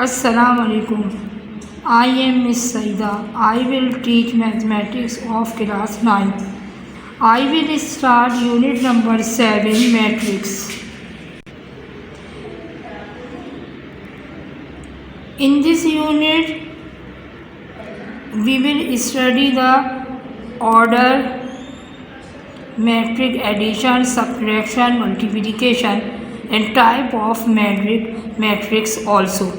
Assalamu alaikum. I am Miss Saida. I will teach mathematics of class 9. I will start unit number 7, matrix. In this unit, we will study the order, matrix, addition, subtraction, multiplication, and type of matrix also.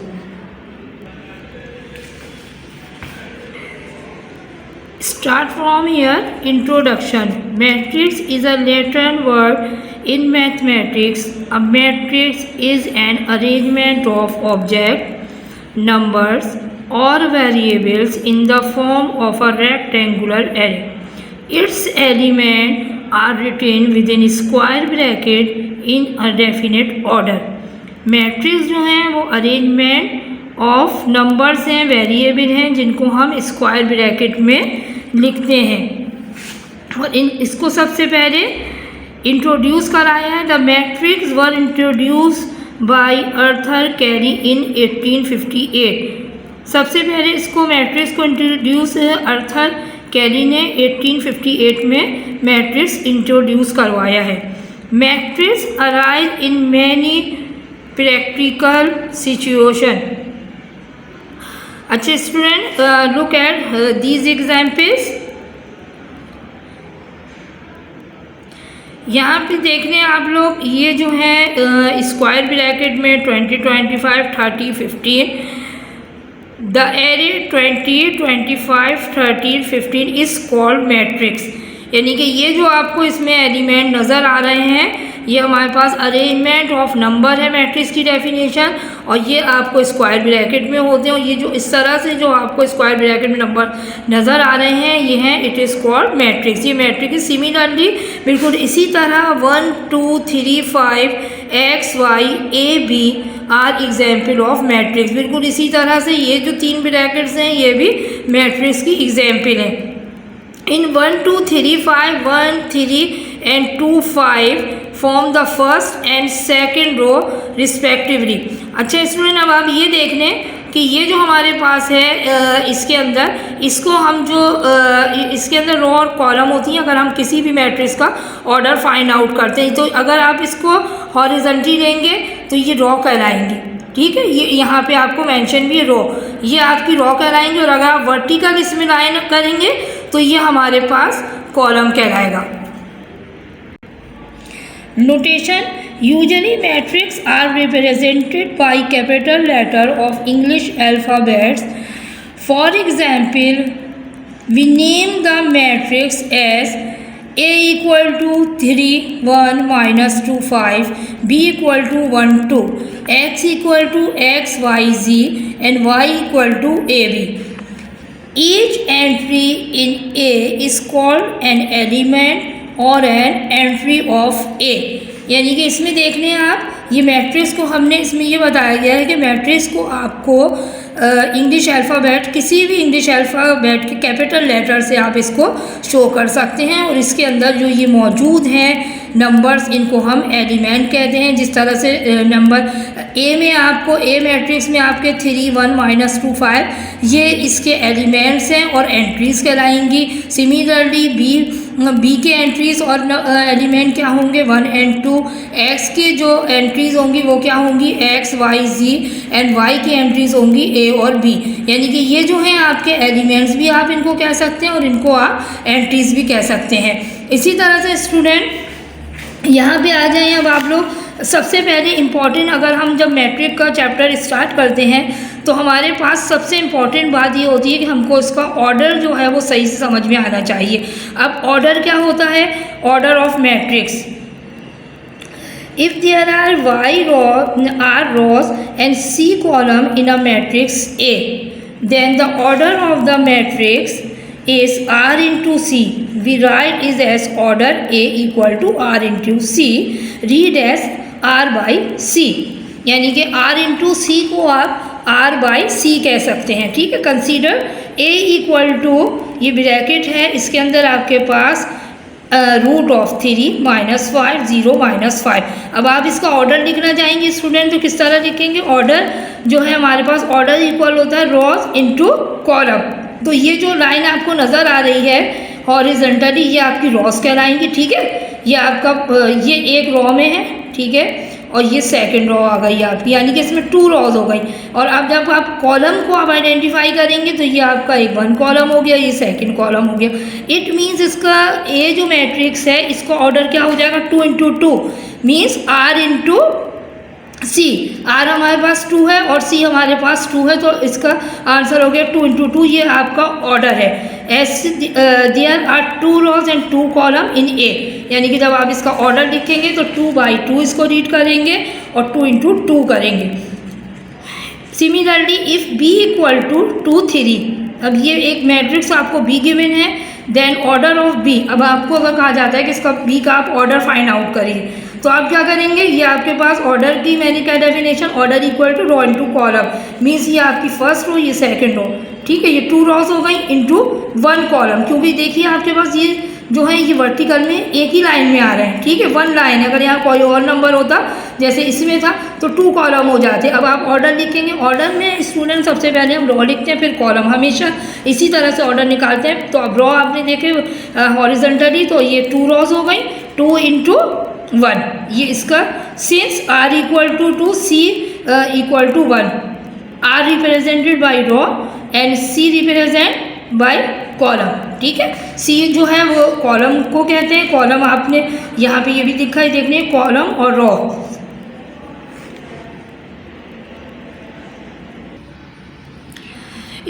Start from here. Introduction. Matrix is a Latin word in mathematics. A matrix is an arrangement of objects, numbers, or variables in the form of a rectangular array. Its elements are written within square bracket in a definite order. Matrix जो हैं वो arrangement of numbers हैं, variable हैं, जिनको हम square bracket में लिखते हैं। और इसको सबसे पहले इंट्रोड्यूस कराया है। The matrix were introduce by Arthur carry in 1858। सबसे पहले इसको मैट्रिक्स को इंट्रोड्यूस आर्थर कैरी ने 1858 में मैट्रिक्स इंट्रोड्यूस करवाया है। Matrix arise in many practical situation. अच्छे student, look at these examples. यहाँ पे देख लें आप लोग, ये जो है स्क्वायर ब्रैकेट में 20, 25, 30, 15, the array 20, 25, 30, 15 is called matrix. यानी कि ये जो आपको इसमें एलिमेंट नज़र आ रहे हैं, ये हमारे पास अरेंजमेंट ऑफ नंबर है मैट्रिक्स की डेफिनेशन, और ये आपको स्क्वायर ब्रैकेट में होते हैं। और ये जो इस तरह से जो आपको स्क्वायर ब्रैकेट में नंबर नज़र आ रहे हैं, ये हैं इट इज़ कॉल्ड मैट्रिक्स। ये मैट्रिक्स सिमिलरली बिल्कुल इसी तरह 1, 2, 3, 5 X, Y, A, B are example of matrix. बिल्कुल इसी तरह से ये जो 3 ब्रैकेट्स हैं, ये भी मैट्रिक्स की एग्जाम्पल हैं। In 1, 2, 3, 5, 1, 3 and 2, 5 form the first and second row respectively। अच्छा स्टूडेंट, अब आप ये देख लें कि ये जो हमारे पास है इसके अंदर, इसको हम जो इसके अंदर रो और कॉलम होती हैं। अगर हम किसी भी मैट्रिक्स का ऑर्डर फाइंड आउट करते हैं, तो अगर आप इसको हॉरिजॉन्टली लेंगे तो ये रो कहलाएंगे। ठीक है, ये यहाँ पे आपको मेंशन भी है रो, ये आपकी रो कहलाएंगे। और अगर आप वर्टिकल इसमें लाइन करेंगे तो ये हमारे पास कॉलम कहलाएगा। Notation. Usually matrix are represented by capital letter of English alphabets. For example, we name the matrix as A equal to 3, 1, minus 2, 5, B equal to 1, 2, X equal to X, Y, Z, and Y equal to AB. Each entry in A is called an element or an entry of A। यानी कि इसमें देख लें आप, ये matrix को हमने इसमें ये बताया गया है कि मैट्रिक्स को आपको इंग्लिश अल्फ़ाबेट, किसी भी इंग्लिश अल्फ़ाबेट के कैपिटल लेटर से आप इसको शो कर सकते हैं। और इसके अंदर जो ये मौजूद हैं नंबर्स, इनको हम एलिमेंट कहते हैं। जिस तरह से नंबर ए में आपको, ए मैट्रिक्स में आपके 3, 1, minus 2, 5 ये इसके एलिमेंट्स हैं और एंट्रीज़ कहलाएंगी। सिमिलरली बी के एंट्रीज़ और एलिमेंट क्या होंगे, 1 and 2। एक्स के जो एंट्रीज़ होंगी वो क्या होंगी, X, Y, Z, and Y की एंट्रीज़ होंगी A और B। यानी कि ये जो हैं आपके एलिमेंट्स भी आप इनको कह सकते हैं और इनको आप एंट्रीज़ भी कह सकते हैं। इसी तरह से स्टूडेंट यहाँ पे आ जाएं अब आप लोग। सबसे पहले इम्पॉर्टेंट, अगर हम जब मैट्रिक का चैप्टर स्टार्ट करते हैं तो हमारे पास सबसे इम्पॉर्टेंट बात ये होती है कि हमको इसका ऑर्डर जो है वो सही से समझ में आना चाहिए। अब ऑर्डर क्या होता है, order of matrix. If there are R rows and C column in a matrix A, then the order of the matrix is R into C. We write it as order A equal to R into C. Read as R by C। यानी कि R into C को आप R by C कह सकते हैं। ठीक है, consider A equal to, ये ब्रैकेट है, इसके अंदर आपके पास रूट ऑफ 3 माइनस 5 0 माइनस 5। अब आप इसका ऑर्डर लिखना चाहेंगे स्टूडेंट, तो किस तरह लिखेंगे? ऑर्डर जो है हमारे पास ऑर्डर इक्वल होता है रॉज इनटू कॉलम। तो ये जो लाइन आपको नज़र आ रही है हॉरिजॉन्टली, ये आपकी रॉज कहलाएंगी, ठीक है। ये आपका ये एक रॉ में है, ठीक है, और ये सेकंड रॉ आ गई आपकी, यानी कि इसमें 2 रॉज हो गई। और अब जब आप कॉलम को आप आइडेंटिफाई करेंगे तो ये आपका एक 1 कॉलम हो गया, ये सेकंड कॉलम हो गया। इट मीन्स इसका ए जो मैट्रिक्स है इसका ऑर्डर क्या हो जाएगा? 2 into 2 means R into C. R हमारे पास 2 है और सी हमारे पास 2 है, तो इसका आंसर हो गया 2 इंटू 2। ये आपका ऑर्डर है। As there are 2 rows and 2 column in A, यानी कि जब आप इसका ऑर्डर लिखेंगे तो 2/2 इसको रीड करेंगे और 2 इंटू 2 करेंगे। Similarly if B equal to 2 3, अब ये एक मैट्रिक्स आपको बी गिवन है, देन ऑर्डर ऑफ बी। अब आपको अगर कहा जाता है कि इसका बी का आप ऑर्डर फाइंड आउट करिए, तो आप क्या करेंगे? ये आपके पास ऑर्डर की मैंने क्या definition, order equal to row into column, means ये आपकी फर्स्ट रो ये सेकंड रो, ठीक है। ये 2 रॉज हो गई इंटू 1 कॉलम, क्योंकि देखिए आपके पास ये जो है ये वर्टिकल में एक ही लाइन में आ रहे हैं, ठीक है, 1 लाइन। अगर यहाँ कोई और नंबर होता जैसे इसमें था तो 2 कॉलम हो जाते। अब आप ऑर्डर लिखेंगे, ऑर्डर में स्टूडेंट सबसे पहले हम रॉ लिखते हैं फिर कॉलम, हमेशा इसी तरह से ऑर्डर निकालते हैं। तो अब रॉ आपने देखे हॉरिजॉन्टली, तो ये 2 रॉज हो गई, 2 इंटू 1, ये इसका since R equal to 2 C equal to 1, R represented by row and C represent by column, ठीक है। सी जो है वो कॉलम को कहते हैं, कॉलम आपने यहाँ पे ये भी लिखा है, देखने कॉलम और रॉ।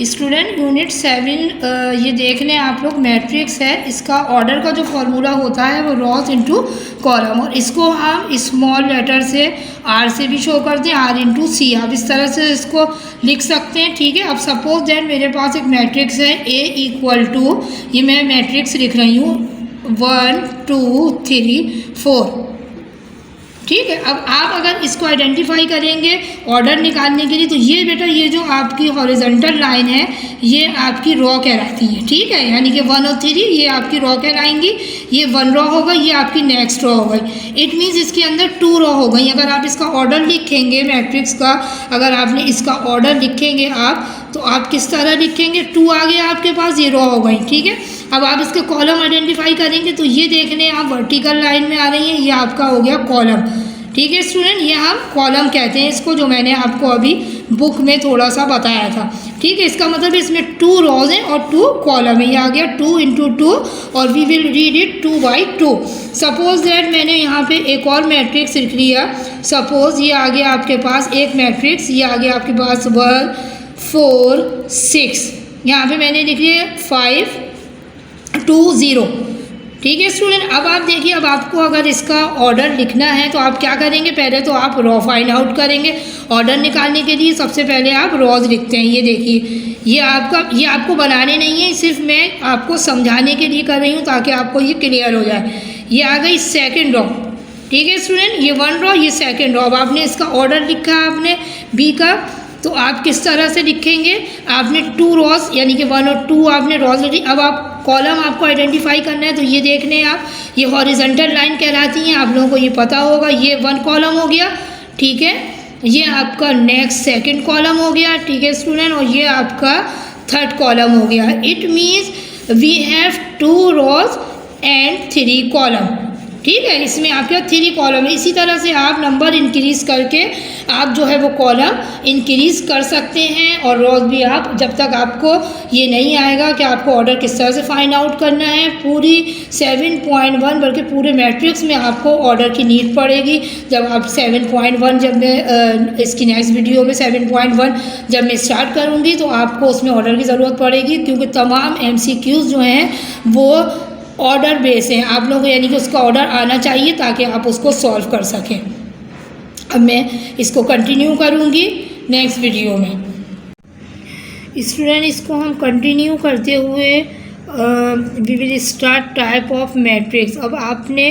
स्टूडेंट यूनिट 7 ये देख लें आप लोग, मैट्रिक्स है, इसका ऑर्डर का जो फॉर्मूला होता है वो रॉज इंटू कॉलम, और इसको हम स्मॉल लेटर से आर से भी शो करते हैं, आर इंटू सी। आप इस तरह से इसको लिख सकते हैं, ठीक है। अब सपोज दैट मेरे पास एक मैट्रिक्स है ए इक्वल टू, ये मैं मैट्रिक्स लिख रही हूँ 1 2 3 4, ठीक है। अब आप अगर इसको आइडेंटिफाई करेंगे ऑर्डर निकालने के लिए, तो ये बेटा ये जो आपकी हॉरिजॉन्टल लाइन है ये आपकी रॉ कहलाती है, ठीक है, यानी कि 1 और 3 ये आपकी रॉ कहलाएंगी। ये 1 रॉ होगा, ये आपकी नेक्स्ट रॉ हो गई। इट मीन्स इसके अंदर 2 रॉ हो गई। अगर आप इसका ऑर्डर लिखेंगे मैट्रिक्स का, अगर आपने इसका ऑर्डर लिखेंगे आप, तो आप किस तरह लिखेंगे? 2 आ गया आपके पास, ये रॉ हो गई, ठीक है। अब आप इसके कॉलम आइडेंटिफाई करेंगे, तो ये देख लें आप वर्टिकल लाइन में आ रही है, ये आपका हो गया कॉलम, ठीक है स्टूडेंट। ये हम कॉलम कहते हैं इसको, जो मैंने आपको अभी बुक में थोड़ा सा बताया था, ठीक है। इसका मतलब इसमें 2 रॉज हैं और 2 कॉलम है। ये आ गया 2 इंटू 2 और we will read it 2/2। Suppose that मैंने यहाँ पे एक और मैट्रिक्स लिख लिया। सपोज ये आ गया आपके पास एक मैट्रिक्स, ये आ गया आपके पास 1 4 6, यहाँ पे मैंने लिख लिया 5 2 0, ठीक है स्टूडेंट। अब आप देखिए, अब आपको अगर इसका ऑर्डर लिखना है तो आप क्या करेंगे? पहले तो आप रॉ फाइंड आउट करेंगे। ऑर्डर निकालने के लिए सबसे पहले आप रॉज लिखते हैं। ये देखिए, ये आपको बनाने नहीं है, सिर्फ मैं आपको समझाने के लिए कर रही हूँ ताकि आपको ये क्लियर हो जाए। ये आ गई सेकेंड रॉ, ठीक है स्टूडेंट, ये 1 रॉ, ये सेकेंड रॉ। अब आपने इसका ऑर्डर लिखा आपने बी का, तो आप किस तरह से लिखेंगे? आपने 2 रॉज यानी कि 1 और 2 आपने रॉज लिखी। अब आप कॉलम आपको आइडेंटिफाई करना है, तो ये देख लें आप, ये हॉरिजॉन्टल लाइन कहलाती हैं, आप लोगों को ये पता होगा। ये 1 कॉलम हो गया, ठीक है, ये आपका नेक्स्ट सेकंड कॉलम हो गया, ठीक है स्टूडेंट, और ये आपका थर्ड कॉलम हो गया। It means we have 2 rows and 3 column, ठीक है। इसमें आपका 3 कॉलम है। इसी तरह से आप नंबर इंक्रीज़ करके आप जो है वो कॉलम इंक्रीज़ कर सकते हैं, और रोज़ भी आप, जब तक आपको ये नहीं आएगा कि आपको ऑर्डर किस तरह से फाइंड आउट करना है। पूरी 7.1 बल्कि पूरे मैट्रिक्स में आपको ऑर्डर की नीड पड़ेगी। जब आप 7.1, जब मैं इसकी नेक्स्ट वीडियो में 7.1 जब मैं स्टार्ट करूँगी तो आपको उसमें ऑर्डर की ज़रूरत पड़ेगी, क्योंकि तमाम MCQs जो हैं वो ऑर्डर बेस हैं। आप लोग यानी कि उसका ऑर्डर आना चाहिए ताकि आप उसको सॉल्व कर सकें। अब मैं इसको कंटिन्यू करूँगी नेक्स्ट वीडियो में। स्टूडेंट, इसको हम कंटिन्यू करते हुए we will start type of matrix. अब आपने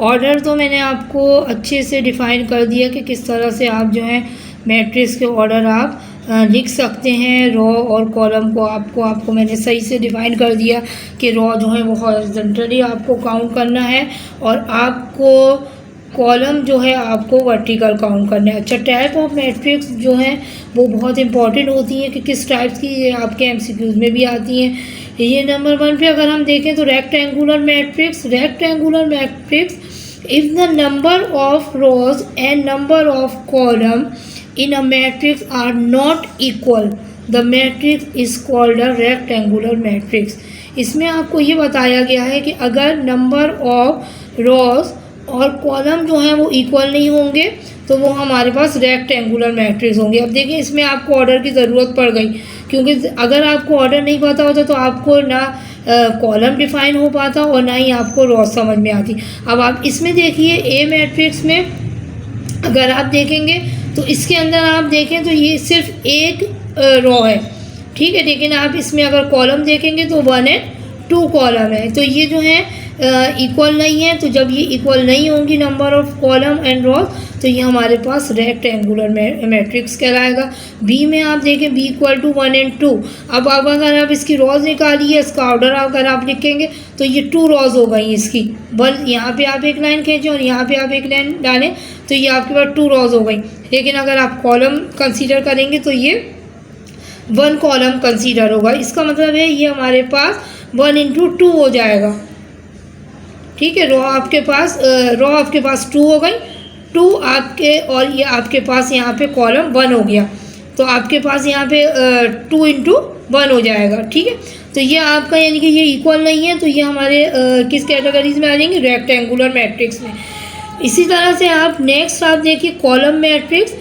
ऑर्डर तो मैंने आपको अच्छे से डिफ़ाइन कर दिया कि किस तरह से आप जो है मैट्रिक्स के ऑर्डर आप लिख सकते हैं। रो और कॉलम को आपको मैंने सही से डिफाइन कर दिया कि रो जो है वो हॉरिजॉन्टली आपको काउंट करना है और आपको कॉलम जो है आपको वर्टिकल काउंट करना है। अच्छा, टाइप ऑफ मैट्रिक्स जो हैं वो बहुत इंपॉर्टेंट होती हैं कि किस टाइप्स की, ये आपके एमसीक्यूज़ में भी आती हैं। ये नंबर 1 पे अगर हम देखें तो rectangular matrix if the number of rows and number of column in a matrix are not equal the matrix is called a rectangular matrix. इसमें आपको ये बताया गया है कि अगर नंबर ऑफ रोज और कॉलम जो हैं वो इक्वल नहीं होंगे तो वो हमारे पास रेक्टेंगुलर मैट्रिक्स होंगे। अब देखिए, इसमें आपको ऑर्डर की ज़रूरत पड़ गई, क्योंकि अगर आपको ऑर्डर नहीं पता होता तो आपको ना कॉलम डिफाइन हो पाता और ना ही आपको रो समझ में आती। अब आप इसमें देखिए, ए मैट्रिक्स में अगर आप देखेंगे तो इसके अंदर आप देखें तो ये सिर्फ एक रो है, ठीक है। लेकिन आप इसमें अगर कॉलम देखेंगे तो 1 एंड 2 कॉलम है, तो ये जो है इक्वल नहीं है। तो जब ये इक्वल नहीं होंगी नंबर ऑफ कॉलम एंड रोज, तो ये हमारे पास रेक्टेंगुलर मैट्रिक्स कहलाएगा। बी में आप देखें, बी इक्वल टू 1 एंड 2। अब अगर आप इसकी रोज निकालिए, इसका ऑर्डर अगर आप लिखेंगे तो ये 2 रोज हो गई इसकी। बल यहाँ पे आप एक लाइन खींचें और यहाँ पे आप एक लाइन डालें तो ये आपके पास 2 रोज हो गई। लेकिन अगर आप कॉलम कंसीडर करेंगे तो ये 1 कॉलम कंसीडर होगा। इसका मतलब है ये हमारे पास 1 इंटू 2 हो जाएगा, ठीक है। रो आपके पास 2 हो गई, 2 आपके, और ये आपके पास यहाँ पे कॉलम 1 हो गया, तो आपके पास यहाँ पे 2 इंटू 1 हो जाएगा, ठीक है। तो ये आपका यानी कि ये इक्वल नहीं है, तो ये हमारे किस कैटेगरीज में आ जाएंगे, रेक्टेंगुलर मैट्रिक्स में। इसी तरह से आप नेक्स्ट आप देखिए column matrix.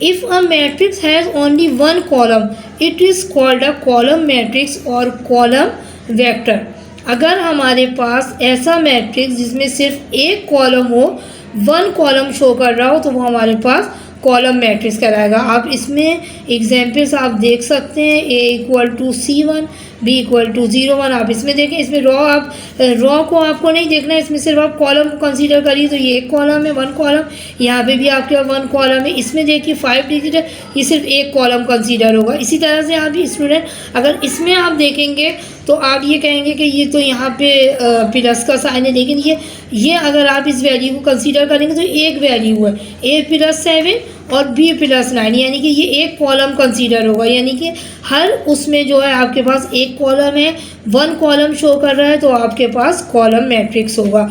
If a matrix has only 1 column it is called a column matrix और कॉलम वेक्टर। अगर हमारे पास ऐसा मैट्रिक्स जिसमें सिर्फ एक कॉलम हो, 1 कॉलम शो कर रहा हो, तो वो हमारे पास कॉलम मैट्रिक्स कहलाएगा। आप इसमें एग्जाम्पल्स आप देख सकते हैं, A equal to C1, B equal to 0 1। आप इसमें देखें, इसमें रो को आपको नहीं देखना है, इसमें सिर्फ आप कॉलम को कंसीडर करिए। तो ये एक कॉलम है, 1 कॉलम, यहाँ पे भी आपके पास 1 कॉलम है। इसमें देखिए 5 डिजिट है, ये सिर्फ एक कॉलम कंसीडर होगा। इसी तरह से आप स्टूडेंट अगर इसमें आप देखेंगे तो आप ये कहेंगे कि ये तो यहाँ पे प्लस का साइन है, लेकिन ये अगर आप इस वैल्यू को कंसीडर करेंगे तो एक वैल्यू है, A + 7 और B + 9, यानी कि ये एक कॉलम कंसीडर होगा। यानी कि हर उसमें जो है आपके पास एक कॉलम है, 1 कॉलम शो कर रहा है, तो आपके पास कॉलम मैट्रिक्स होगा।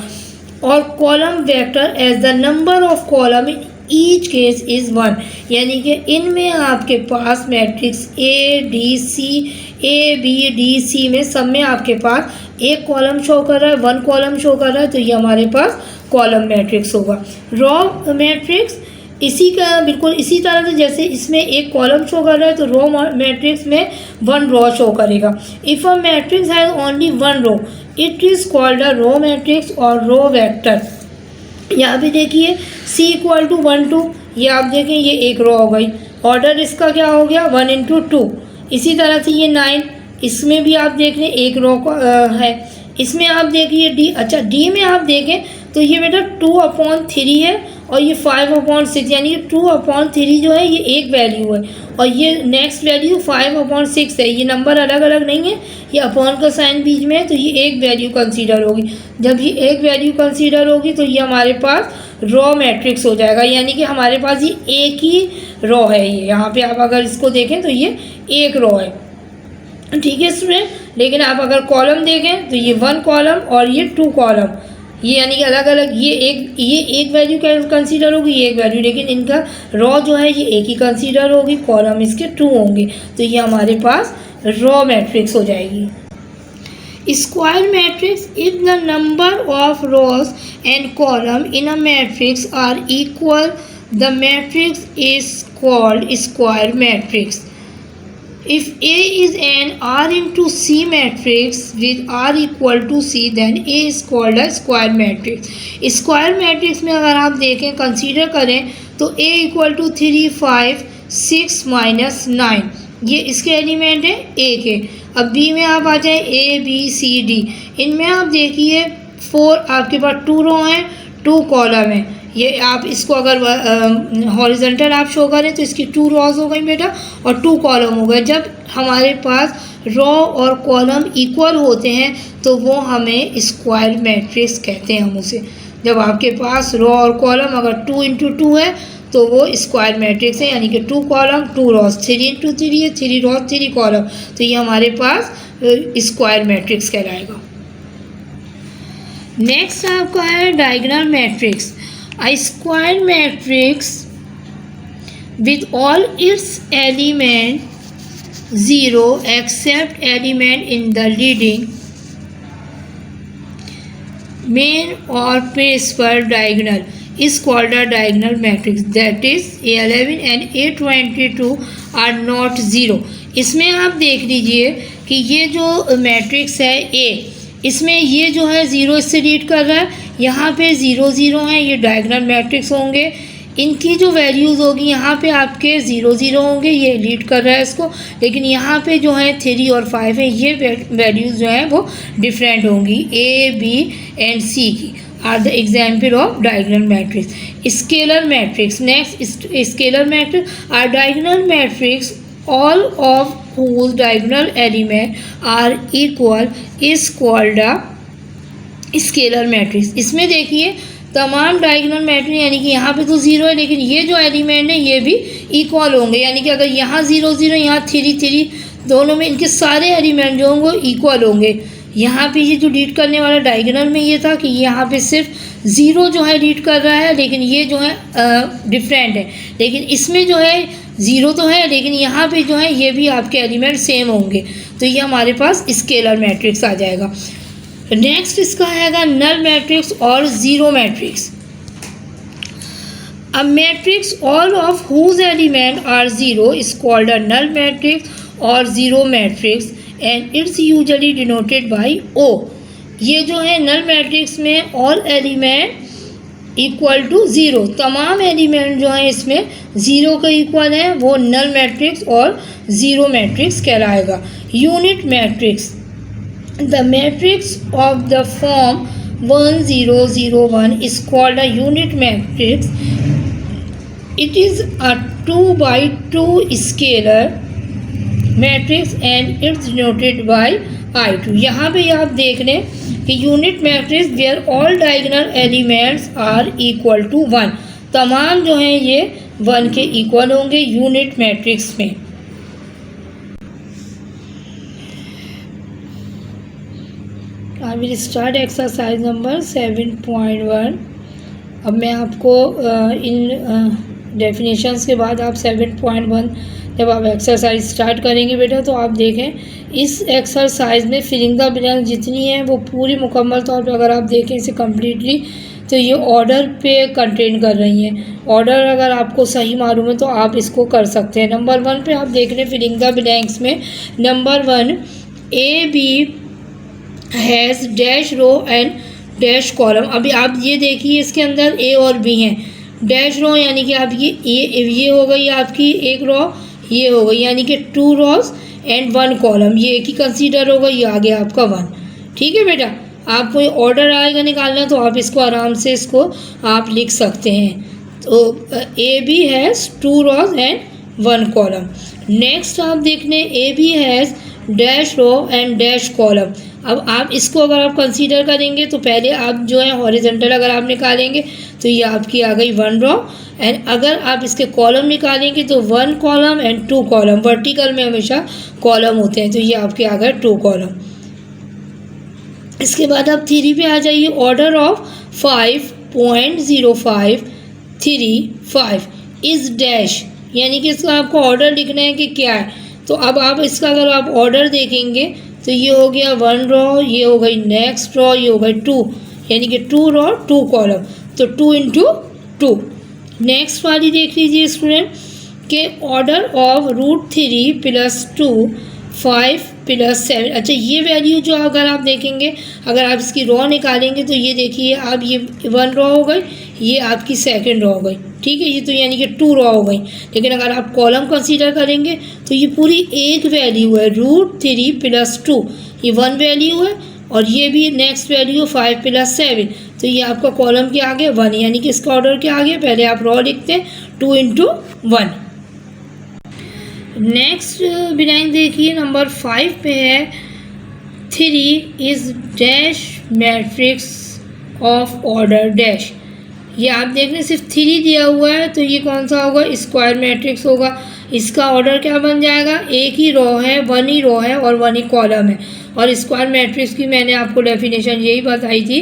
और column vector as the number of column in each case is 1, यानी कि इनमें आपके पास matrix A B D C में सब में आपके पास एक कॉलम शो कर रहा है, 1 कॉलम शो कर रहा है, तो ये हमारे पास कॉलम मैट्रिक्स होगा। रो मैट्रिक्स बिल्कुल इसी तरह से, जैसे इसमें एक कॉलम शो कर रहा है तो रो मैट्रिक्स में 1 रो शो करेगा। If a matrix has only 1 row it is called a row matrix और रो वेक्टर। यहाँ पे देखिए C इक्वल टू 1 2, ये आप देखें ये एक रो हो गई, ऑर्डर इसका क्या हो गया 1 इंटू 2। इसी तरह से ये 9, इसमें भी आप देख लें एक रो है। इसमें आप देखिए D, अच्छा D में आप देखें तो ये बेटा 2/3 है और ये 5/6, यानी कि 2/3 जो है ये एक वैल्यू है और ये नेक्स्ट वैल्यू 5/6 है। ये नंबर अलग अलग नहीं है, ये अपॉन का साइन बीच में है, तो ये एक वैल्यू कंसीडर होगी। जब ये एक वैल्यू कंसीडर होगी तो ये हमारे पास रो मैट्रिक्स हो जाएगा, यानी कि हमारे पास ये एक ही रो है। ये यहाँ पे आप अगर इसको देखें तो ये एक रो है, ठीक है स्टूडेंट। लेकिन आप अगर कॉलम देखें तो ये 1 कॉलम और ये 2 कॉलम, ये यानी कि अलग अलग, ये एक वैल्यू कंसीडर होगी, ये एक वैल्यू, लेकिन इनका रो जो है ये एक ही कंसीडर होगी, कॉलम इसके 2 होंगे, तो ये हमारे पास रो मैट्रिक्स हो जाएगी। Square matrix if the number of rows and column in a matrix are equal the matrix is called square matrix. If A is an R into C matrix with R equal to C, then A is called a square matrix. Square matrix में अगर आप देखें consider करें तो A equal to 3 5 6 - 9, ये इसके element है A के। अब B में आप आ जाए A B C D, इनमें आप देखिए 4 आपके पास 2 रो हैं, 2 कॉलम हैं, ये आप इसको अगर हॉरिजॉन्टल आप शो करें तो इसकी 2 रॉज हो गई बेटा और 2 कॉलम हो गए। जब हमारे पास रॉ और कॉलम इक्वल होते हैं तो वो हमें स्क्वायर मैट्रिक्स कहते हैं हम उसे। जब आपके पास रॉ और कॉलम अगर 2 इंटू 2 है तो वो स्क्वायर मैट्रिक्स है, यानी कि 2 कॉलम 2 रॉस, 3 इंटू 3 है, 3 रॉस 3 कॉलम, तो ये हमारे पास स्क्वायर मैट्रिक्स कहलाएगा। नेक्स्ट आपका है diagonal matrix. A square matrix with all it's element 0 except element in the leading main or principal diagonal is called a diagonal matrix, that is A11 and A22 are not 0। इसमें आप देख लीजिए कि ये जो matrix है A, इसमें ये जो है 0 इससे लीड कर रहा है, यहाँ पे 0 0 है, ये डायगोनल मैट्रिक्स होंगे। इनकी जो वैल्यूज़ होगी यहाँ पे आपके 0 0 होंगे, ये लीड कर रहा है इसको, लेकिन यहाँ पे जो है 3 और 5 है, ये वैल्यूज़ जो हैं वो डिफरेंट होंगी। A, B एंड C की are the example of diagonal matrix. Scalar matrix. Next scalar matrix are diagonal matrix all of whose diagonal element are equal is called a scalar matrix. इसमें देखिए तमाम diagonal matrix, यानी कि यहाँ पे तो 0 है लेकिन ये जो एलिमेंट है ये भी इक्वल होंगे, यानी कि अगर यहाँ 0 0 यहाँ 3 3, दोनों में इनके सारे एलिमेंट जो होंगे इक्वल होंगे। यहाँ पे ये जो लीड करने वाला डायगोनल में ये था कि यहाँ पे सिर्फ 0 जो है लीड कर रहा है, लेकिन ये जो है डिफरेंट है, लेकिन इसमें जो है 0 तो है लेकिन यहाँ पे जो है ये भी आपके एलिमेंट सेम होंगे, तो ये हमारे पास स्केलर मैट्रिक्स आ जाएगा। नेक्स्ट इसका आएगा नल मैट्रिक्स और zero matrix. A matrix all of whose element are zero is called a null matrix और zero matrix and it's usually denoted by O. ये जो है नल मैट्रिक्स में all element equal to zero, तमाम element जो है इसमें zero के इक्वल है, वो नल मैट्रिक्स और ज़ीरो मैट्रिक्स कहलाएगा। Unit matrix. The matrix of the form 1 0 0 1 is called a unit matrix. It is a 2 by 2 scalar matrix and it's denoted by I2। यहाँ पे आप देख लें कि unit matrix where all diagonal elements are equal to 1, तमाम जो हैं ये 1 के इक्वल होंगे यूनिट मैट्रिक्स में। I will start exercise number 7.1। अब मैं आपको इन डेफिनेशंस के बाद आप 7.1 जब आप एक्सरसाइज स्टार्ट करेंगे बेटा तो आप देखें इस एक्सरसाइज में फिलिंग द ब्लैंक जितनी है वो पूरी मुकम्मल तौर पे अगर आप देखें इसे कम्प्लीटली तो ये ऑर्डर पे कंटेन कर रही हैं। ऑर्डर अगर आपको सही मालूम है तो आप इसको कर सकते हैं। नंबर 1 पे आप देख रहे हैं फिलिंग द ब्लैंक्स में number 1 A B has dash row and dash column. अभी आप ये देखिए इसके अंदर ए और बी हैं। डैश रो यानी कि आप ये हो गई आपकी एक रो, ये हो गई यानी कि 2 रॉस एंड 1 कॉलम, ये एक ही कंसीडर होगा, ये आ गया आपका 1। ठीक है बेटा, आपको ये ऑर्डर आएगा निकालना तो आप इसको आराम से इसको आप लिख सकते हैं। तो A B has 2 rows and 1 column. Next आप देख लें A B has dash row and dash column. अब आप इसको अगर आप कंसीडर करेंगे तो पहले आप जो है हॉरिजॉन्टल अगर आप निकालेंगे तो ये आपकी आ गई 1 रो, एंड अगर आप इसके कॉलम निकालेंगे तो 1 कॉलम एंड 2 कॉलम, वर्टिकल में हमेशा कॉलम होते हैं, तो ये आपके आ गए 2 कॉलम। इसके बाद आप 3 पे आ जाइए। ऑर्डर ऑफ 5.0535 इज़ डैश, यानी कि इसका आपको ऑर्डर लिखना है कि क्या है। तो अब आप इसका अगर आप ऑर्डर देखेंगे तो ये हो गया 1 रो, ये हो गई नेक्स्ट रो, ये हो गई 2, यानी कि 2 रो 2 कॉलम, तो 2 इंटू 2। नेक्स्ट वाली देख लीजिए स्टूडेंट के ऑर्डर ऑफ √3 + 2 5 + 7। अच्छा, ये वैल्यू जो अगर आप देखेंगे अगर आप इसकी रो निकालेंगे तो ये देखिए आप ये 1 रो हो गई, ये आपकी सेकंड रो हो गई। ठीक है, ये तो यानी कि 2 रो हो गई, लेकिन अगर आप कॉलम कंसीडर करेंगे तो ये पूरी एक वैल्यू है √3 + 2, ये 1 वैल्यू है, और ये भी नेक्स्ट वैल्यू 5 + 7, तो ये आपका कॉलम के आगे 1, यानी कि इसका ऑर्डर के आगे पहले आप रॉ लिखते हैं 2 × 1। नेक्स्ट बिनाइन देखिए नंबर 5 पे है 3 is dash matrix of order dash. ये आप देख रहे हैं सिर्फ 3 दिया हुआ है, तो ये कौन सा होगा, स्क्वायर मैट्रिक्स होगा। इसका ऑर्डर क्या बन जाएगा, एक ही रो है, 1 ही रो है और 1 ही कॉलम है। और स्क्वायर मैट्रिक्स की मैंने आपको डेफिनेशन यही बताई थी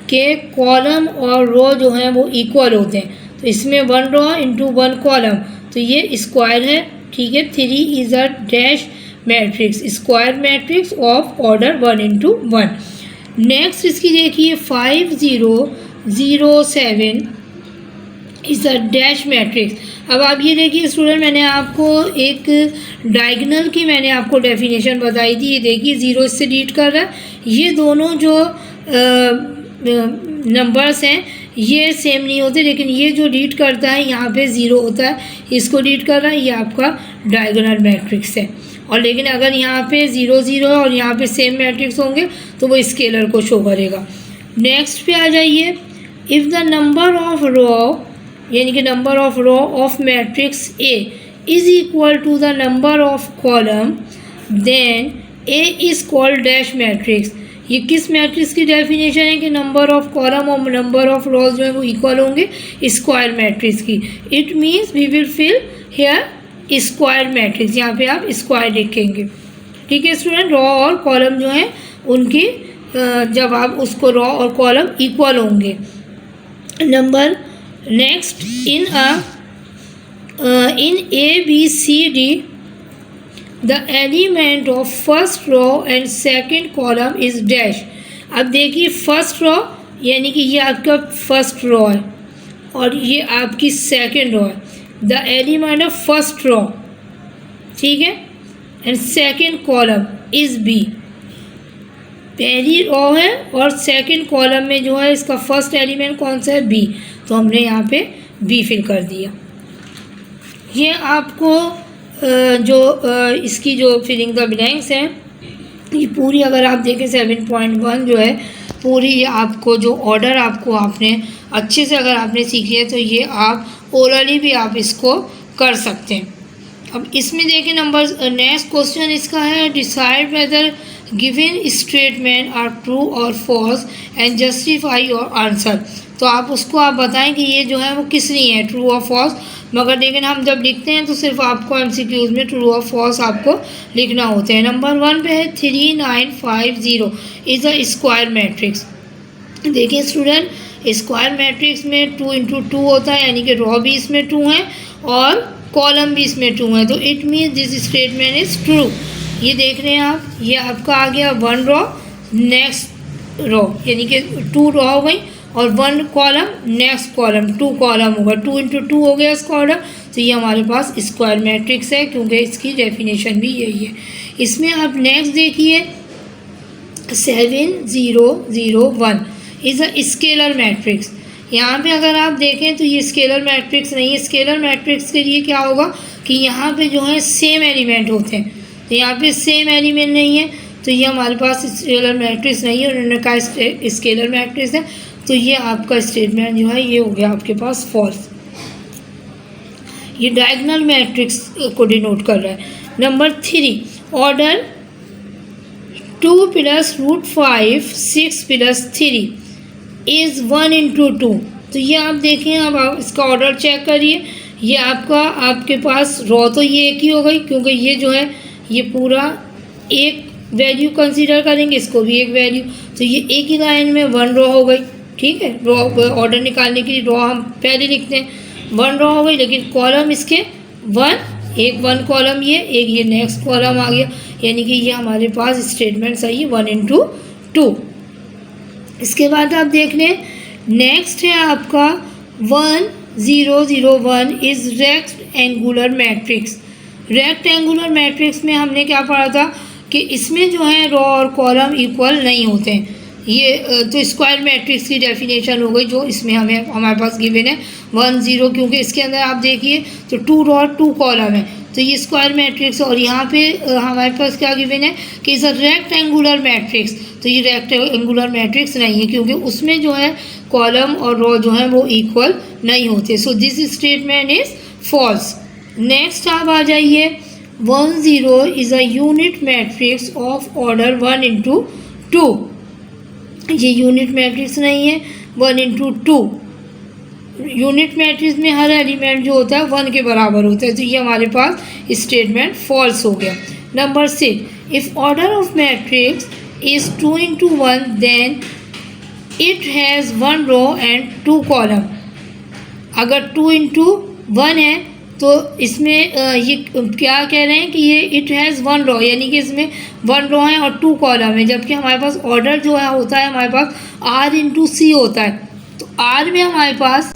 कि कॉलम और रो जो हैं वो इक्वल होते हैं, तो इसमें 1 रो × 1 कॉलम, तो ये स्क्वायर है, ठीक है। 3 is a dash matrix, square matrix of order 1 × 1। Next इसकी देखिए 5 0 0 7 इज़ अ डैश मैट्रिक्स। अब आप ये देखिए स्टूडेंट, मैंने आपको एक डायगोनल की मैंने आपको डेफिनेशन बताई थी। ये देखिए 0 इससे लीड कर रहा है, ये दोनों जो नंबर्स हैं ये सेम नहीं होते, लेकिन ये जो लीड करता है यहाँ पे 0 होता है, इसको लीड कर रहा है, ये आपका डायगोनल मैट्रिक्स है। और लेकिन अगर यहाँ पे 0 0 है और यहाँ पे सेम मैट्रिक्स होंगे तो वो स्केलर को शो करेगा। नेक्स्ट पे आ जाइए, if the number of row, यानी कि number of row of matrix A is equal to the number of column, then A is called dash matrix. ये किस मैट्रिक्स की डेफिनेशन है कि नंबर ऑफ कॉलम और नंबर ऑफ रोज जो है वो इक्वल होंगे, स्क्वायर मैट्रिक्स की। It means we will fill here square matrix, यहाँ पे आप स्क्वायर लिखेंगे, ठीक है स्टूडेंट। रॉ और कॉलम जो हैं उनकी जब आप उसको रॉ और कॉलम इक्वल होंगे। Number next, in A, B, C, D, the element of first row and second column is dash। अब देखिए फर्स्ट रो यानी कि ये आपका फर्स्ट रो है और ये आपकी सेकंड रो है। The element of first row, ठीक है, and second column is B. पहली रो है और सेकंड कॉलम में जो है इसका फर्स्ट एलिमेंट कौन सा है, बी, तो हमने यहाँ पे बी फिल कर दिया। ये आपको इसकी जो फिलिंग द ब्लैंक्स हैं ये पूरी अगर आप देखें 7.1 जो है पूरी, ये आपको जो ऑर्डर आपको आपने अच्छे से अगर आपने सीखी है तो ये आप ओरली भी आप इसको कर सकते हैं। अब इसमें देखें नंबर नेक्स्ट क्वेश्चन इसका है, decide whether given statement are true और false and justify your answer. तो आप उसको आप बताएं कि ये जो है वो किस लिए है, ट्रू और फॉल्स। मगर लेकिन हम जब लिखते हैं तो सिर्फ आपको MCQs में ट्रू और फॉल्स आपको लिखना होता है। नंबर 1 पे है 3 9 5 0 इज़ अ स्क्वायर मैट्रिक्स। देखिए स्टूडेंट, स्क्वायर मैट्रिक्स में 2 × 2 होता है, यानी कि रॉ भी इसमें 2 है और कॉलम भी इसमें 2 है, तो it means this statement is true. ये देख रहे हैं आप, ये आपका आ गया 1 रो नेक्स्ट रो, यानी कि 2 रो हो गई और 1 कॉलम नेक्स्ट कॉलम 2 कॉलम होगा, 2 × 2 हो गया इसका ऑर्डर। तो ये हमारे पास स्क्वायर मैट्रिक्स है क्योंकि इसकी डेफिनेशन भी यही है। इसमें आप नेक्स्ट देखिए 7 0 0 1 इज़ अ स्केलर मैट्रिक्स। यहाँ पे अगर आप देखें तो ये स्केलर मैट्रिक्स नहीं है। स्केलर मैट्रिक्स के लिए क्या होगा कि यहाँ पे जो है सेम एलिमेंट होते हैं, तो यहाँ पे सेम एलिमेंट नहीं है, तो ये हमारे पास स्केलर मैट्रिक्स नहीं है। उन्होंने कहा स्केलर मैट्रिक्स है, तो ये आपका स्टेटमेंट जो है ये हो गया आपके पास फॉल्स। ये डायगोनल मैट्रिक्स को डिनोट कर रहा है। Number 3, order 2 + √5 6 + 3 is 1 × 2। तो ये आप देखें, अब आप इसका ऑर्डर चेक करिए। ये आपके पास रॉ तो ये एक ही हो गई क्योंकि ये जो है ये पूरा एक वैल्यू कंसीडर करेंगे, इसको भी एक वैल्यू, तो ये एक ही लाइन में 1 रो हो गई, ठीक है। रॉ ऑर्डर निकालने के लिए रॉ हम पहले लिखते हैं, 1 रो हो गई, लेकिन कॉलम इसके 1 कॉलम ये, एक ये नेक्स्ट कॉलम आ गया, यानी कि ये हमारे पास स्टेटमेंट सही है 1 × 2। इसके बाद आप देख लें नेक्स्ट है आपका 1 0 0 1 is rectangular matrix. Rectangular matrix में हमने क्या पढ़ा था कि इसमें जो है रॉ और कॉलम इक्वल नहीं होते हैं, ये तो स्क्वायर मैट्रिक्स की डेफिनेशन हो गई जो इसमें हमारे पास गिवन है 1 0, क्योंकि इसके अंदर आप देखिए तो 2 रो 2 कॉलम है, तो ये स्क्वायर मैट्रिक्स। और यहाँ पे हमारे पास क्या गिवन है कि इज़ अ रेक्टेंगुलर मैट्रिक्स, तो ये रेक्टेंगुलर मैट्रिक्स नहीं है क्योंकि उसमें जो है कॉलम और रो जो है वो इक्वल नहीं होते। So this statement is false. Next आप आ जाइए 1 0 is a unit matrix of order 1 into 2। ये यूनिट मैट्रिक्स नहीं है, 1 into 2। यूनिट मैट्रिक्स में हर एलिमेंट जो होता है 1 के बराबर होता है, तो ये हमारे पास स्टेटमेंट फॉल्स हो गया। Number 6, if order of matrix is 2 into 1 then it has 1 row and 2 column. अगर 2 into 1 है तो इसमें ये क्या कह रहे हैं कि ये इट हैज़ 1 रो, यानी कि इसमें 1 रो है और 2 कॉलम है, जबकि हमारे पास ऑर्डर जो है होता है हमारे पास R into C होता है। तो R में हमारे पास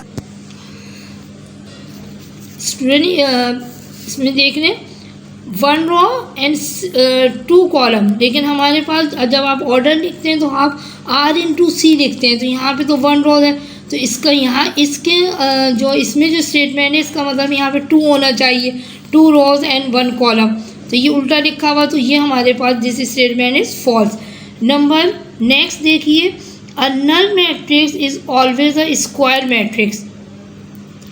स्टूडेंट इसमें देख लें 1 रो एंड 2 कॉलम, लेकिन हमारे पास जब आप ऑर्डर लिखते हैं तो आप R into C लिखते हैं, तो यहाँ पे तो 1 रो है, तो इसका यहाँ इसके जो इसमें जो स्टेटमेंट है इसका मतलब यहाँ पे 2 होना चाहिए, 2 रोज एंड 1 कॉलम, तो ये उल्टा लिखा हुआ, तो ये हमारे पास this statement is false. Number next देखिए, a null matrix is always a square matrix.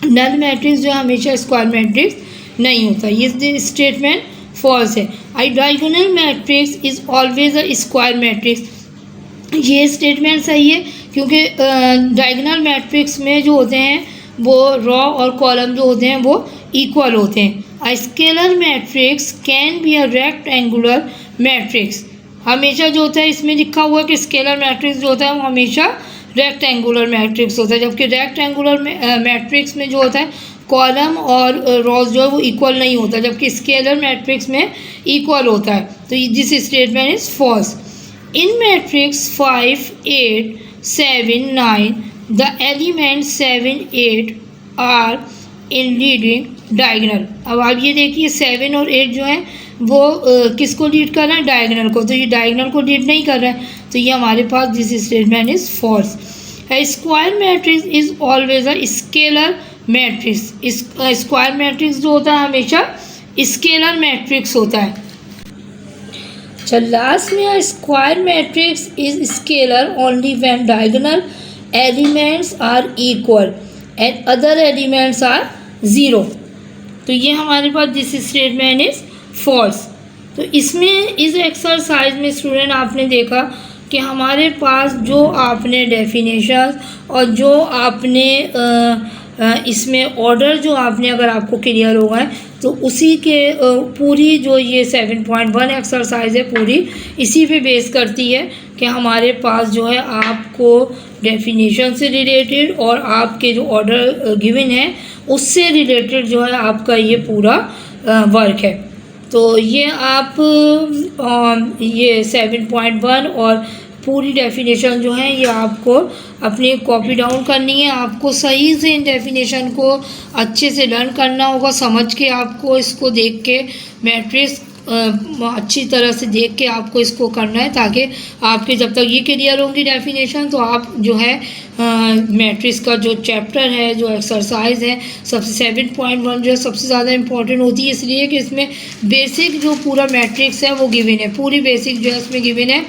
Null matrix जो हमेशा स्क्वायर मैट्रिक्स नहीं होता, ये स्टेटमेंट फॉल्स है। अ diagonal matrix is always a square matrix, ये स्टेटमेंट सही है क्योंकि डायगोनल मैट्रिक्स में जो होते हैं वो रो और कॉलम जो होते हैं वो इक्वल होते हैं। अ scalar matrix can be a rectangular matrix, हमेशा जो होता है इसमें लिखा हुआ कि स्केलर मैट्रिक्स जो होता है वो हमेशा रेक्टेंगुलर मैट्रिक्स होता है, जबकि रेक्टेंगुलर मैट्रिक्स में जो होता है कॉलम और रोज जो है वो इक्वल नहीं होता, जबकि स्केलर मैट्रिक्स में इक्वल होता है, तो this statement is false. In matrix 5, 8, 7, 9, the elements 7, 8 are in leading diagonal। अब आप ये देखिए 7 और 8 जो है वो किसको लीड कर रहा है, डायगोनल को, तो ये डायगोनल को लीड नहीं कर रहा है, तो ये हमारे पास this statement is false. Square matrix is always a scalar matrix, square matrix जो होता है हमेशा स्केलर मैट्रिक्स होता है। लास्ट में a square matrix is scalar only when diagonal elements are equal and other elements are 0, तो ये हमारे पास दिस स्टेटमेंट इज़ फॉल्स। तो इसमें इस एक्सरसाइज में स्टूडेंट आपने देखा कि हमारे पास जो आपने डेफिनेशन और जो आपने इसमें ऑर्डर जो आपने अगर आपको क्लियर होगा है तो उसी के पूरी जो ये 7.1 एक्सरसाइज है पूरी इसी पे बेस करती है कि हमारे पास जो है आपको डेफिनेशन से रिलेटेड और आपके जो ऑर्डर गिवन है उससे रिलेटेड जो है आपका ये पूरा वर्क है। तो ये आप ये 7.1 और पूरी डेफिनेशन जो है ये आपको अपनी कॉपी डाउन करनी है, आपको सही से इन डेफिनेशन को अच्छे से लर्न करना होगा, समझ के आपको इसको देख के मैट्रिक्स अच्छी तरह से देख के आपको इसको करना है, ताकि आपके जब तक ये क्लियर होंगी डेफिनेशन तो आप जो है मैट्रिक्स का जो चैप्टर है जो एक्सरसाइज है सबसे 7.1 जो है सबसे ज़्यादा इम्पॉर्टेंट होती है, इसलिए कि इसमें बेसिक जो पूरा मैट्रिक्स है वो गिवन है, पूरी बेसिक जो है इसमें गिवन है।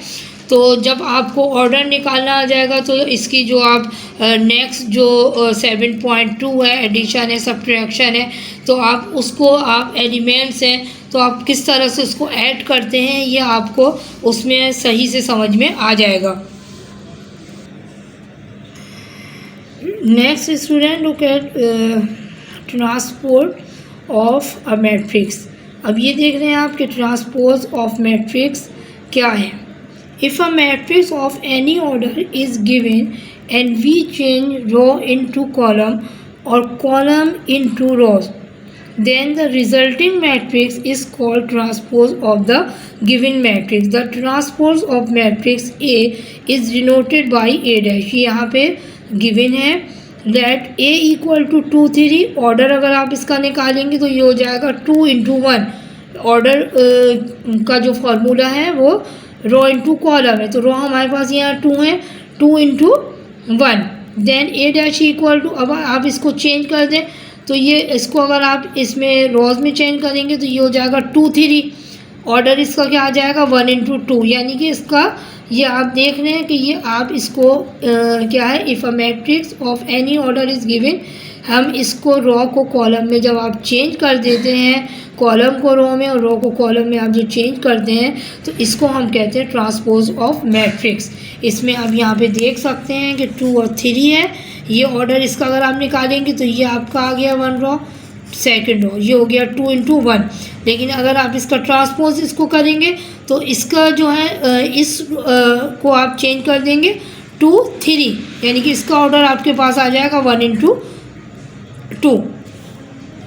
तो जब आपको ऑर्डर निकालना आ जाएगा तो इसकी जो आप नेक्स्ट जो 7.2 है एडिशन है सब्ट्रैक्शन है, तो आप उसको आप एलिमेंट्स हैं तो आप किस तरह से उसको ऐड करते हैं ये आपको उसमें सही से समझ में आ जाएगा। Next student look eight transpose of a matrix. अब ये देख रहे हैं आप कि ट्रांसपोज ऑफ मैट्रिक्स क्या है। If a matrix of any order is given and we change row into column or column into rows, then the resulting matrix is called transpose of the given matrix. The transpose of matrix A is denoted by A dash। यहाँ पे given है let A equal to 2 3। Order अगर आप इसका निकालेंगे तो ये हो जाएगा 2 into 1। ऑर्डर का जो फॉर्मूला है वो रो इंटू कॉलम है, तो रो हमारे पास यहाँ 2 है, 2 into 1। Then A dash equal to, अब आप इसको चेंज कर दें तो ये इसको अगर आप इसमें रोज में चेंज करेंगे तो ये हो जाएगा 2 3। ऑर्डर इसका क्या आ जाएगा 1 इंटू 2, यानी कि इसका ये आप देख रहे हैं कि ये आप इसको क्या है, if a matrix of any order is given, हम इसको रो को कॉलम में जब आप चेंज कर देते हैं, कॉलम को रो में और रो को कॉलम में आप जो चेंज करते हैं तो इसको हम कहते हैं ट्रांसपोज ऑफ मैट्रिक्स। इसमें आप यहाँ पे देख सकते हैं कि 2 और 3 है, ये ऑर्डर इसका अगर आप निकालेंगे तो ये आपका आ गया 1 रो, सेकंड रो, ये हो गया 2 इंटू 1। लेकिन अगर आप इसका ट्रांसपोज इसको करेंगे तो इसका जो है इस को आप चेंज कर देंगे 2 3, यानी कि इसका ऑर्डर आपके पास आ जाएगा 1 इंटू 2।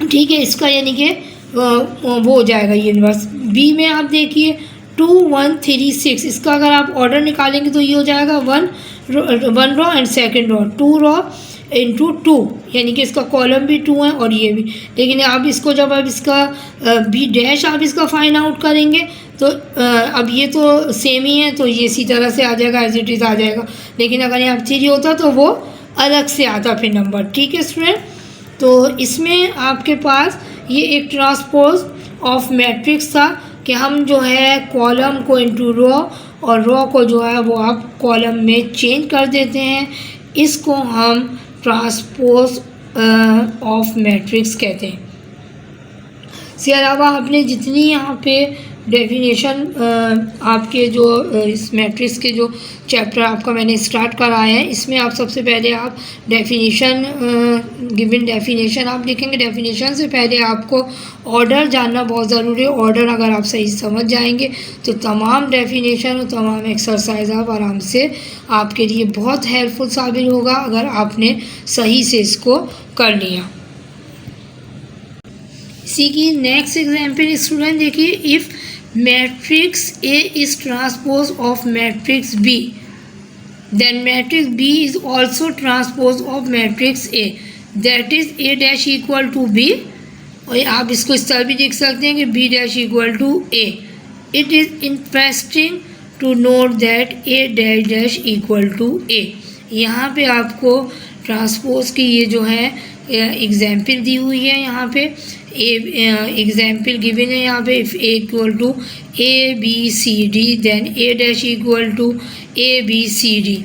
ठीक है, इसका यानी कि वो हो जाएगा ये इन्वर्स। बी में आप देखिए 2 1 3 6, इसका अगर आप ऑर्डर निकालेंगे तो ये हो जाएगा 1 row and second row, 2 row into 2, यानी कि इसका कॉलम भी 2 है और ये भी। लेकिन आप इसको जब आप इसका बी डैश आप इसका फाइंड आउट करेंगे तो अब ये तो सेम ही है तो ये इसी तरह से आ जाएगा, एज इट इज़ आ जाएगा। लेकिन अगर यहाँ 3 होता तो वो अलग से आता फिर नंबर। ठीक है स्टूडेंट, तो इसमें आपके पास ये एक ट्रांसपोज ऑफ मैट्रिक्स था कि हम जो है कॉलम को इंटू रो और रो को जो है वो आप कॉलम में चेंज कर देते हैं, इसको हम ट्रांसपोज ऑफ मैट्रिक्स कहते हैं। इसके अलावा आपने जितनी यहाँ पे डेफिनेशन आपके जो इस मैट्रिक्स के जो चैप्टर आपका मैंने स्टार्ट कराया है, इसमें आप सबसे पहले आप डेफिनेशन गिवन डेफिनेशन आप लिखेंगे। डेफिनेशन से पहले आपको ऑर्डर जानना बहुत ज़रूरी है। ऑर्डर अगर आप सही समझ जाएंगे तो तमाम डेफिनेशन और तमाम एक्सरसाइज आप आराम से आपके लिए बहुत हेल्पफुल साबित होगा अगर आपने सही से इसको कर लिया। इसी की नेक्स्ट एग्जाम्पल स्टूडेंट देखिए, if matrix A is transpose of matrix B then matrix B is also transpose of matrix A, that is A dash equal to B, और आप इसको इस तरह भी देख सकते हैं कि B dash equal to A. It is interesting to note that A dash dash equal to A. यहाँ पे आपको ट्रांसपोज की ये जो है एग्जाम्पल दी हुई है, यहाँ पे एग्जाम्पल गिवन है यहाँ पे, if A equal to A B C D then A dash equal to A B C D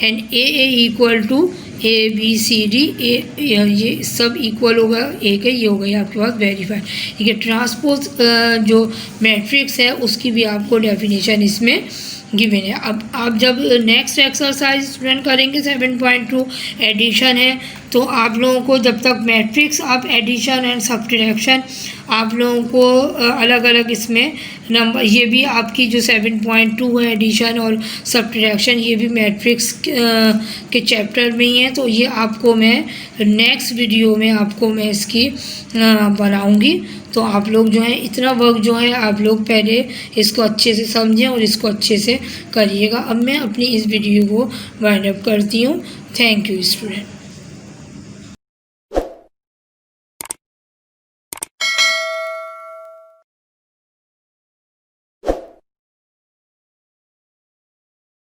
and A equal to A B C D, ये सब इक्वल होगा ए के, ये हो गई आपके पास वेरीफाइड। ठीक है, ट्रांसपोज जो मैट्रिक्स है उसकी भी आपको डेफिनेशन इसमें गिवन है। अब आप जब नेक्स्ट एक्सरसाइज स्टूडेंट करेंगे 7.2 एडिशन है, तो आप लोगों को जब तक मैट्रिक्स आप एडिशन एंड सब्ट्रैक्शन आप लोगों को अलग अलग इसमें नंबर, ये भी आपकी जो 7.2 है एडिशन और सब्ट्रैक्शन, ये भी मैट्रिक्स के चैप्टर में ही है। तो ये आपको मैं नेक्स्ट वीडियो में आपको मैं इसकी बनाऊंगी। तो आप लोग जो है इतना वर्क जो है आप लोग पहले इसको अच्छे से समझें और इसको अच्छे से करिएगा। अब मैं अपनी इस वीडियो को वाइंड अप करती हूँ। Thank you student.